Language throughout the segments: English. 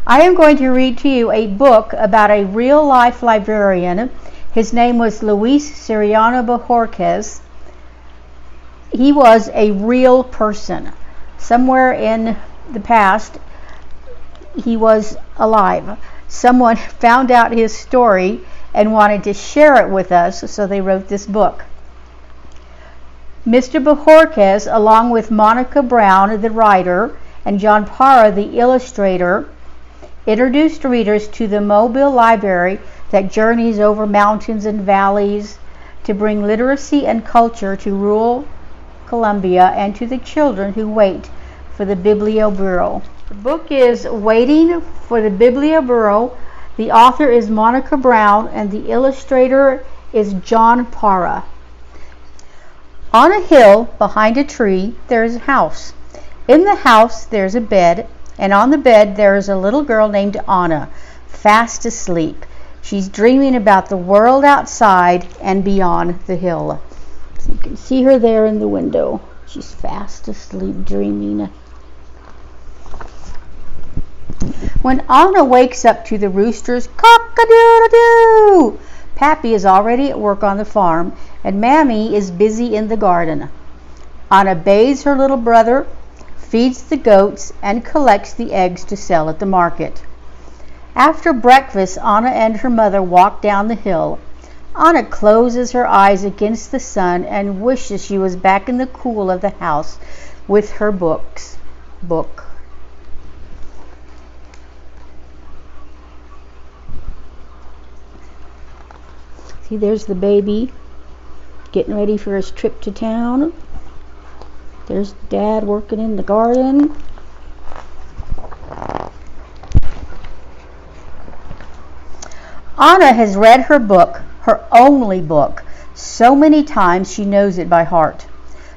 I am going to read to you a book about a real-life librarian. His name was Luis Soriano Bojorquez. He was a real person. Somewhere in the past, he was alive. Someone found out his story and wanted to share it with us, so they wrote this book. Mr. Bojorquez, along with Monica Brown, the writer, and John Parra, the illustrator, introduced readers to the mobile library that journeys over mountains and valleys to bring literacy and culture to rural Colombia and to the children who wait for the Biblioburro. The book is Waiting for the Biblioburro. The author is Monica Brown and the illustrator is John Parra. On a hill behind a tree there is a house. In the house there's a bed, and on the bed there is a little girl named Anna, fast asleep. She's dreaming about the world outside and beyond the hill. So you can see her there in the window. She's fast asleep dreaming. When Anna wakes up to the rooster's cock-a-doodle-doo, Pappy is already at work on the farm, and Mammy is busy in the garden. Anna bathes her little brother, feeds the goats, and collects the eggs to sell at the market. After breakfast, Anna and her mother walk down the hill. Anna closes her eyes against the sun and wishes she was back in the cool of the house with her book. See, there's the baby getting ready for his trip to town. There's Dad working in the garden. Anna has read her book, her only book, so many times she knows it by heart.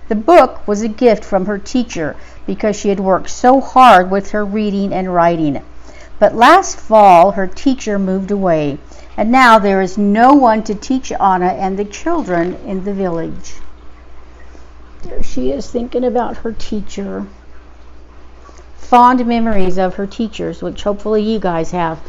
The book was a gift from her teacher because she had worked so hard with her reading and writing. But last fall her teacher moved away, and now there is no one to teach Anna and the children in the village. There she is thinking about her teacher. Fond memories of her teachers, which hopefully you guys have.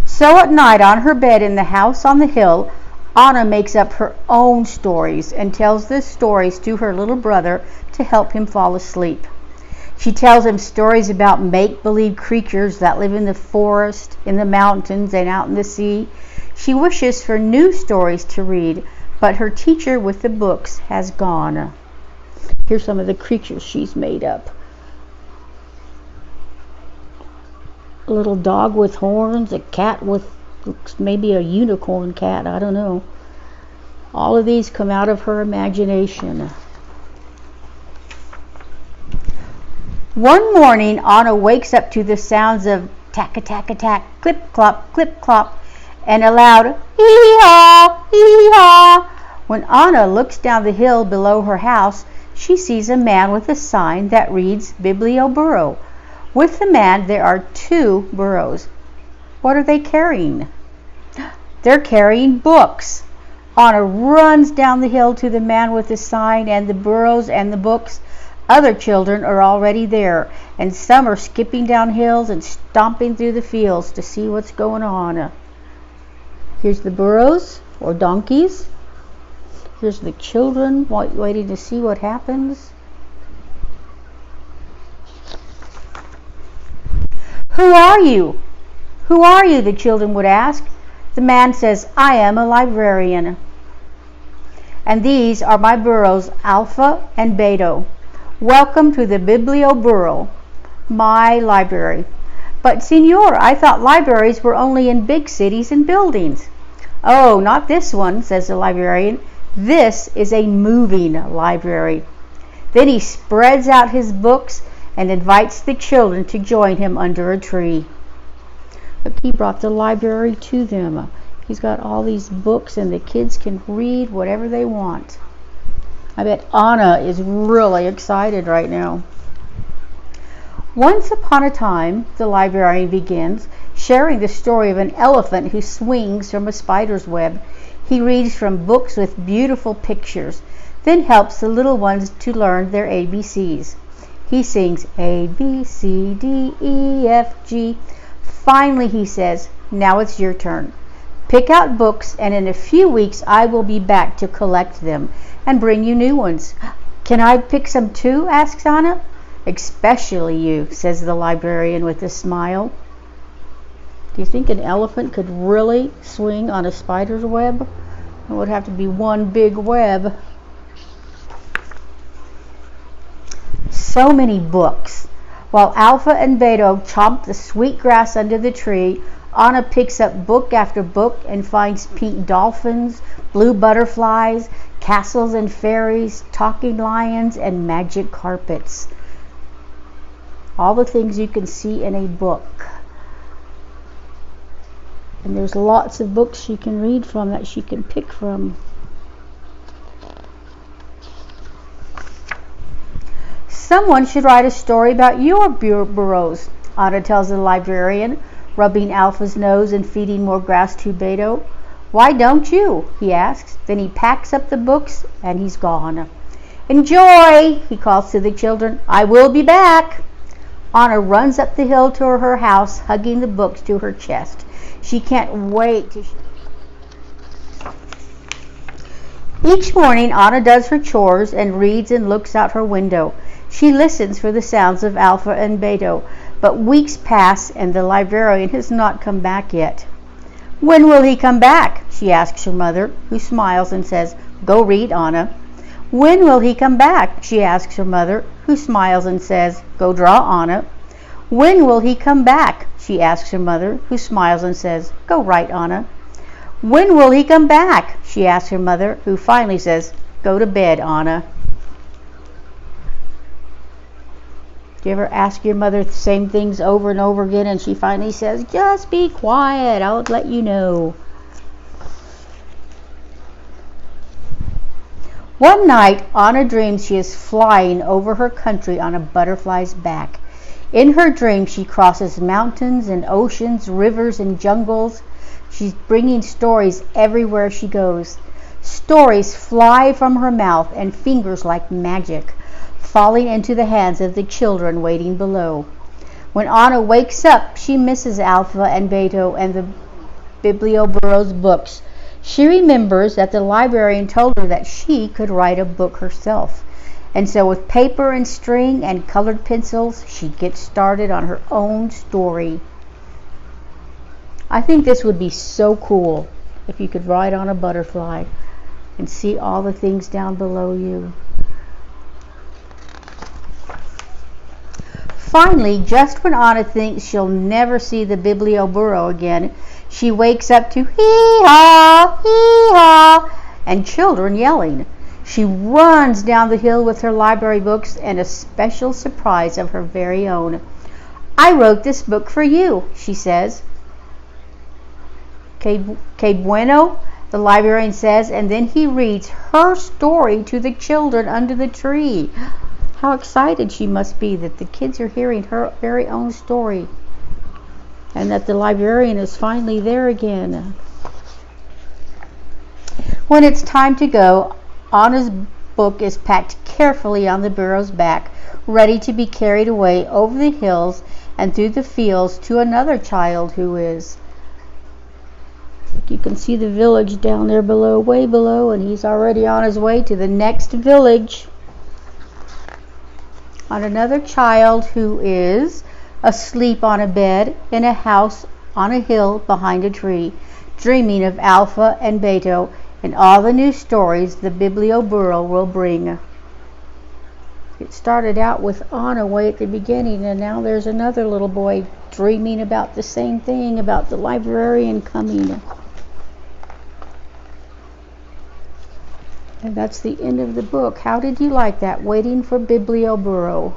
So at night on her bed in the house on the hill, Anna makes up her own stories and tells the stories to her little brother to help him fall asleep. She tells him stories about make-believe creatures that live in the forest, in the mountains, and out in the sea. She wishes for new stories to read, but her teacher with the books has gone. Here's some of the creatures she's made up. A little dog with horns, a cat with maybe a unicorn cat, I don't know. All of these come out of her imagination. One morning, Anna wakes up to the sounds of tack-a-tack-a-tack, clip-clop, clip-clop, and a loud hee-haw, hee-haw. When Anna looks down the hill below her house, she sees a man with a sign that reads Biblioburro. With the man, there are 2 burros. What are they carrying? They're carrying books. Anna runs down the hill to the man with the sign and the burros and the books. Other children are already there, and some are skipping down hills and stomping through the fields to see what's going on. Here's the burros, or donkeys. Here's the children waiting to see what happens. Who are you? Who are you? The children would ask. The man says, I am a librarian. And these are my burros, Alpha and Beta. Welcome to the Biblioburro, my library. But, Senor, I thought libraries were only in big cities and buildings. Oh, not this one, says the librarian. This is a moving library. Then he spreads out his books and invites the children to join him under a tree. Look, he brought the library to them. He's got all these books and the kids can read whatever they want. I bet Anna is really excited right now. Once upon a time, the librarian begins, sharing the story of an elephant who swings from a spider's web. He reads from books with beautiful pictures. then helps the little ones to learn their ABCs. He sings A, B, C, D, E, F, G. Finally, he says, now it's your turn. Pick out books, and in a few weeks I will be back to collect them and bring you new ones. Can I pick some too? Asks Anna. Especially you, says the librarian with a smile. Do you think an elephant could really swing on a spider's web? It would have to be one big web. So many books. While Alpha and Beta chomp the sweet grass under the tree, Anna picks up book after book and finds pink dolphins, blue butterflies, castles and fairies, talking lions, and magic carpets. All the things you can see in a book. And there's lots of books she can read from, that she can pick from. Someone should write a story about your burrows, Anna tells the librarian, rubbing Alpha's nose and feeding more grass to Beto. Why don't you? He asks. Then he packs up the books and he's gone. Enjoy, he calls to the children. I will be back. Anna runs up the hill to her house, hugging the books to her chest. She can't wait to... Each morning, Anna does her chores and reads and looks out her window. She listens for the sounds of Alpha and Beto, but weeks pass and the librarian has not come back yet. When will he come back? She asks her mother, who smiles and says, Go read, Anna. When will he come back? She asks her mother, who smiles and says, Go draw, Anna. When will he come back? She asks her mother, who smiles and says, Go write, Anna. When will he come back? She asks her mother, who finally says, Go to bed, Anna. Do you ever ask your mother the same things over and over again and she finally says, Just be quiet, I'll let you know. One night, Anna dreams she is flying over her country on a butterfly's back. In her dream, she crosses mountains and oceans, rivers and jungles. She's bringing stories everywhere she goes. Stories fly from her mouth and fingers like magic, falling into the hands of the children waiting below. When Anna wakes up, she misses Alpha and Beto and the Biblioburro's books. She remembers that the librarian told her that she could write a book herself. And so with paper and string and colored pencils, she gets started on her own story. I think this would be so cool if you could ride on a butterfly and see all the things down below you. Finally, just when Anna thinks she'll never see the Biblioburro again, she wakes up to hee-haw, hee-haw, and children yelling. She runs down the hill with her library books and a special surprise of her very own. I wrote this book for you, she says. Que bueno, the librarian says, and then he reads her story to the children under the tree. How excited she must be that the kids are hearing her very own story and that the librarian is finally there again. When it's time to go, Anna's book is packed carefully on the burro's back, ready to be carried away over the hills and through the fields to another child who is. You can see the village down there below, way below, and he's already on his way to the next village. On another child who is asleep on a bed in a house on a hill behind a tree, dreaming of Alpha and Beto and all the new stories the Biblioburro will bring. It started out with Anna way at the beginning, and now there's another little boy dreaming about the same thing, about the librarian coming. And that's the end of the book. How did you like that? Waiting for Biblioburro.